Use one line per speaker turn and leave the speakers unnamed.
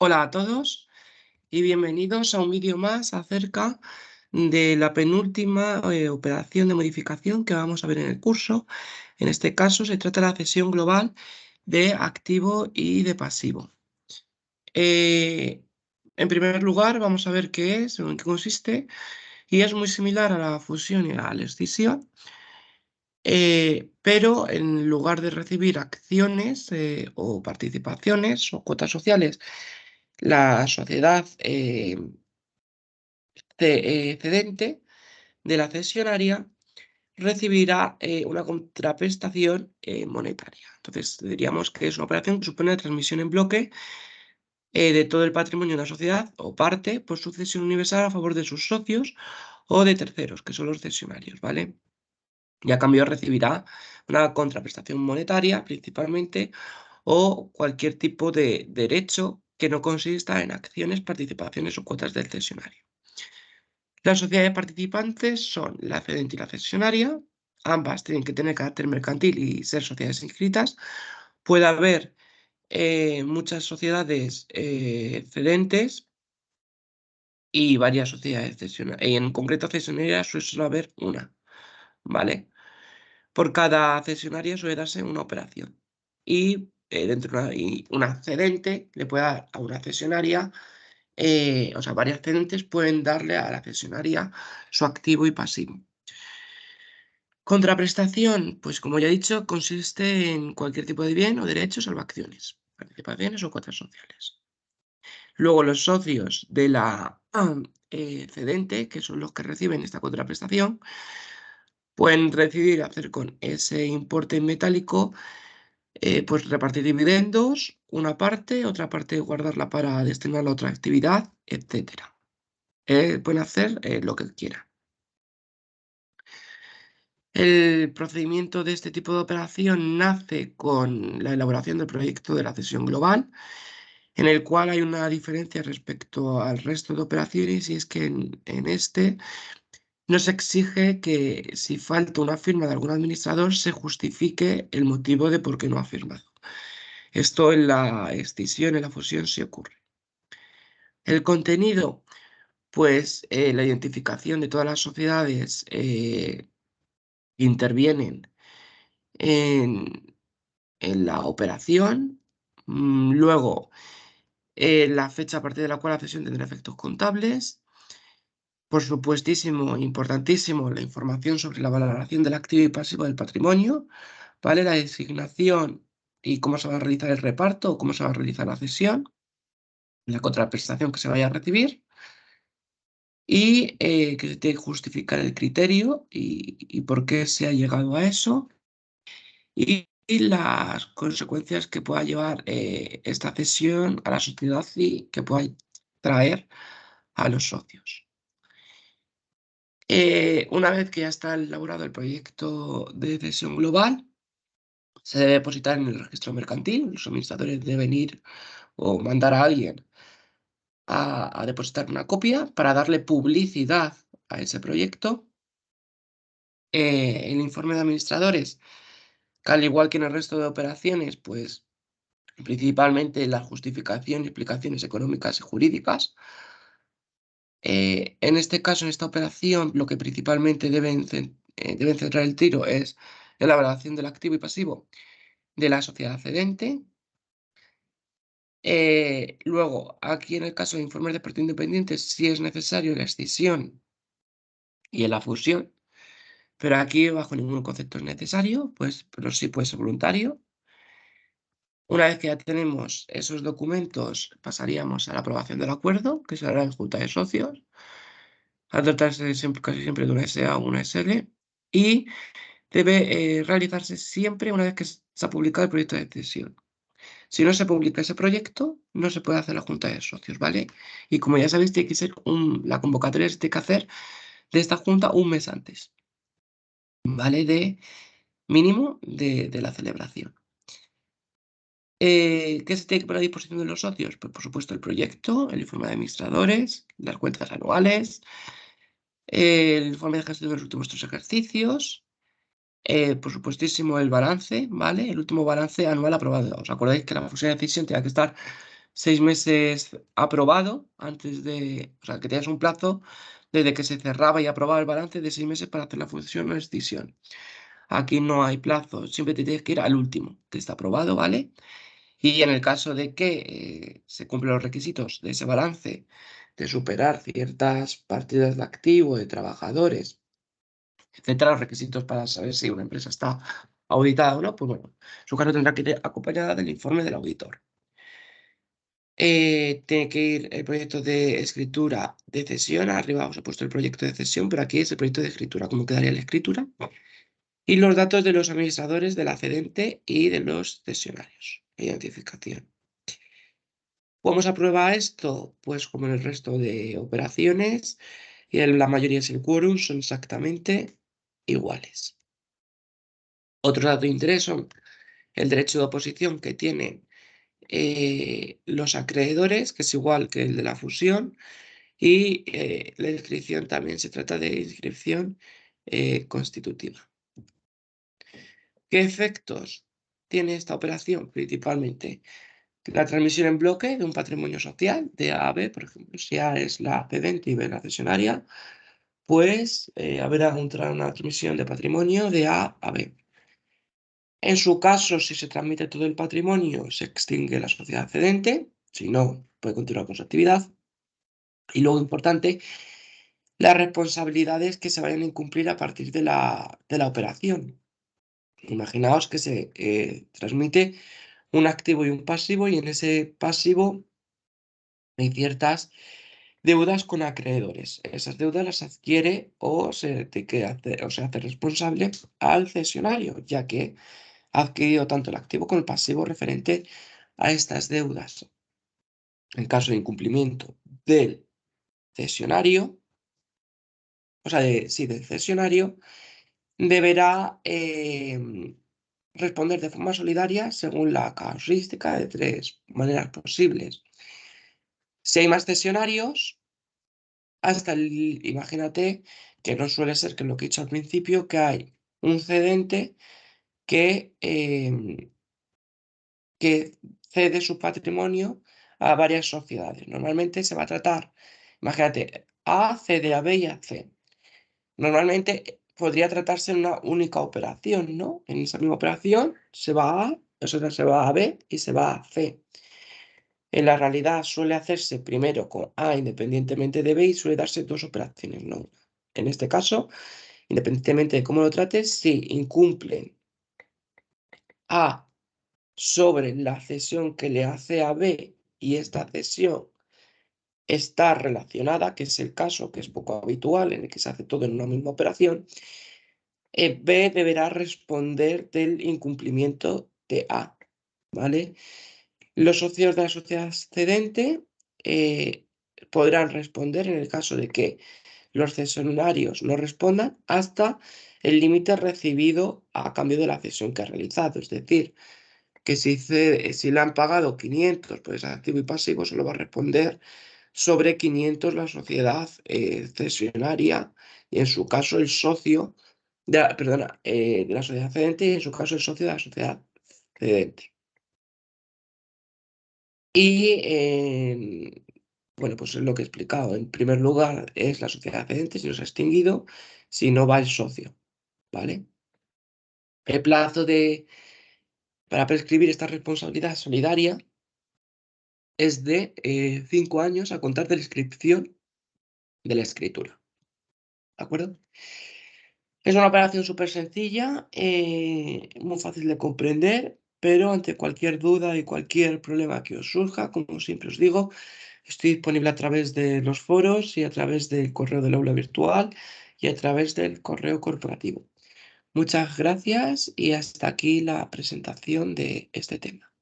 Hola a todos y bienvenidos a un vídeo más acerca de la penúltima operación de modificación que vamos a ver en el curso. En este caso se trata de la cesión global de activo y de pasivo. Eh, en primer lugar vamos a ver qué es o en qué consiste y es muy similar a la fusión y a la escisión, pero en lugar de recibir acciones o participaciones o cuotas sociales, la sociedad cedente de la cesionaria recibirá una contraprestación monetaria. Entonces, diríamos que es una operación que supone la transmisión en bloque de todo el patrimonio de una sociedad o parte por sucesión universal a favor de sus socios o de terceros, que son los cesionarios, ¿vale? Y a cambio recibirá una contraprestación monetaria principalmente o cualquier tipo de derecho que no consista en acciones, participaciones o cuotas del cesionario. Las sociedades participantes son la cedente y la cesionaria. Ambas tienen que tener carácter mercantil y ser sociedades inscritas. Puede haber muchas sociedades cedentes y varias sociedades cesionarias. En concreto, cesionarias suele haber una, ¿vale? Por cada cesionaria suele darse una operación. Y una cedente le puede dar a una cesionaria, o sea, varias cedentes pueden darle a la cesionaria su activo y pasivo. Contraprestación, pues como ya he dicho, consiste en cualquier tipo de bien o derecho, salvo acciones, participaciones o cuotas sociales. Luego los socios de la cedente, que son los que reciben esta contraprestación, pueden decidir hacer con ese importe en metálico, pues repartir dividendos, una parte, otra parte guardarla para destinarla a otra actividad, etc. Pueden hacer lo que quieran. El procedimiento de este tipo de operación nace con la elaboración del proyecto de la cesión global, en el cual hay una diferencia respecto al resto de operaciones, y es que en este no se exige que si falta una firma de algún administrador se justifique el motivo de por qué no ha firmado. Esto en la escisión, en la fusión sí ocurre. El contenido, pues la identificación de todas las sociedades que intervienen en la operación. Luego, la fecha a partir de la cual la cesión tendrá efectos contables. Por supuestísimo, importantísimo, la información sobre la valoración del activo y pasivo del patrimonio, ¿vale? La designación y cómo se va a realizar el reparto o cómo se va a realizar la cesión, la contraprestación que se vaya a recibir y que se tiene que justificar el criterio y por qué se ha llegado a eso. Y las consecuencias que pueda llevar esta cesión a la sociedad y que pueda traer a los socios. Una vez que ya está elaborado el proyecto de cesión global, se debe depositar en el registro mercantil. Los administradores deben ir o mandar a alguien a depositar una copia para darle publicidad a ese proyecto. El informe de administradores, que al igual que en el resto de operaciones, pues principalmente la justificación y explicaciones económicas y jurídicas. En este caso, en esta operación, lo que principalmente deben centrar el tiro es en la valoración del activo y pasivo de la sociedad cedente. Luego, aquí en el caso de informes de partido independiente, sí es necesario la escisión y en la fusión, pero aquí bajo ningún concepto es necesario, pues, pero sí puede ser voluntario. Una vez que ya tenemos esos documentos, pasaríamos a la aprobación del acuerdo, que se hará en junta de socios, al tratarse casi siempre de una SA o una SL, y debe realizarse siempre una vez que se ha publicado el proyecto de cesión. Si no se publica ese proyecto, no se puede hacer la junta de socios, ¿vale? Y como ya sabéis, tiene que ser la convocatoria se tiene que hacer de esta junta un mes antes, ¿vale? De mínimo de la celebración. ¿Qué se tiene que poner a disposición de los socios? Pues por supuesto el proyecto, el informe de administradores, las cuentas anuales, el informe de gestión de los últimos 3 ejercicios, por supuestísimo el balance, ¿vale? El último balance anual aprobado. ¿Os acordáis que la fusión de decisión tenía que estar 6 meses aprobado antes de, o sea, que tenías un plazo desde que se cerraba y aprobaba el balance de 6 meses para hacer la fusión o escisión. Aquí no hay plazo, siempre te tienes que ir al último que está aprobado, ¿vale? Y en el caso de que se cumplan los requisitos de ese balance, de superar ciertas partidas de activo de trabajadores, etcétera, los requisitos para saber si una empresa está auditada o no, pues bueno, su caso tendrá que ir acompañada del informe del auditor. Tiene que ir el proyecto de escritura de cesión, arriba os he puesto el proyecto de cesión, pero aquí es el proyecto de escritura, cómo quedaría la escritura, y los datos de los administradores del accedente y de los cesionarios, identificación. ¿Cómo se aprueba esto? Pues como en el resto de operaciones, y en la mayoría es el quórum, son exactamente iguales. Otro dato de interés son el derecho de oposición que tienen los acreedores, que es igual que el de la fusión, y la inscripción también se trata de inscripción constitutiva. ¿Qué efectos tiene esta operación? Principalmente la transmisión en bloque de un patrimonio social de A a B, por ejemplo, si A es la cedente y B la cesionaria, pues habrá una transmisión de patrimonio de A a B. En su caso, si se transmite todo el patrimonio, se extingue la sociedad cedente, si no, puede continuar con su actividad. Y luego, importante, las responsabilidades que se vayan a incumplir a partir de la operación. Imaginaos que se transmite un activo y un pasivo, y en ese pasivo hay ciertas deudas con acreedores. Esas deudas las adquiere o se hace responsable al cesionario, ya que ha adquirido tanto el activo como el pasivo referente a estas deudas. En caso de incumplimiento del cesionario, o sea, del cesionario, deberá responder de forma solidaria según la casuística de 3 maneras posibles. Si hay más cesionarios, imagínate que no suele ser, que lo que he dicho al principio, que hay un cedente que, que cede su patrimonio a varias sociedades. Normalmente se va a tratar, imagínate, A cede a B y a C. Normalmente podría tratarse en una única operación, ¿no? En esa misma operación se va a A, o sea, se va a B y se va a C. En la realidad suele hacerse primero con A independientemente de B y suele darse 2 operaciones, ¿no? En este caso, independientemente de cómo lo trates, si incumplen A sobre la cesión que le hace a B y esta cesión está relacionada, que es el caso que es poco habitual, en el que se hace todo en una misma operación, B deberá responder del incumplimiento de A, ¿vale? Los socios de la sociedad excedente podrán responder en el caso de que los cesionarios no respondan hasta el límite recibido a cambio de la cesión que ha realizado. Es decir, que si le han pagado 500, pues activo y pasivo solo va a responder sobre 500 la sociedad cesionaria, y en su caso el socio de la sociedad cedente, y en su caso el socio de la sociedad cedente. Y bueno, pues es lo que he explicado. En primer lugar es la sociedad cedente, si no se ha extinguido, si no va el socio, ¿vale? El plazo para prescribir esta responsabilidad solidaria es de 5 años a contar de la inscripción de la escritura, ¿de acuerdo? Es una operación súper sencilla, muy fácil de comprender, pero ante cualquier duda y cualquier problema que os surja, como siempre os digo, estoy disponible a través de los foros y a través del correo del aula virtual y a través del correo corporativo. Muchas gracias y hasta aquí la presentación de este tema.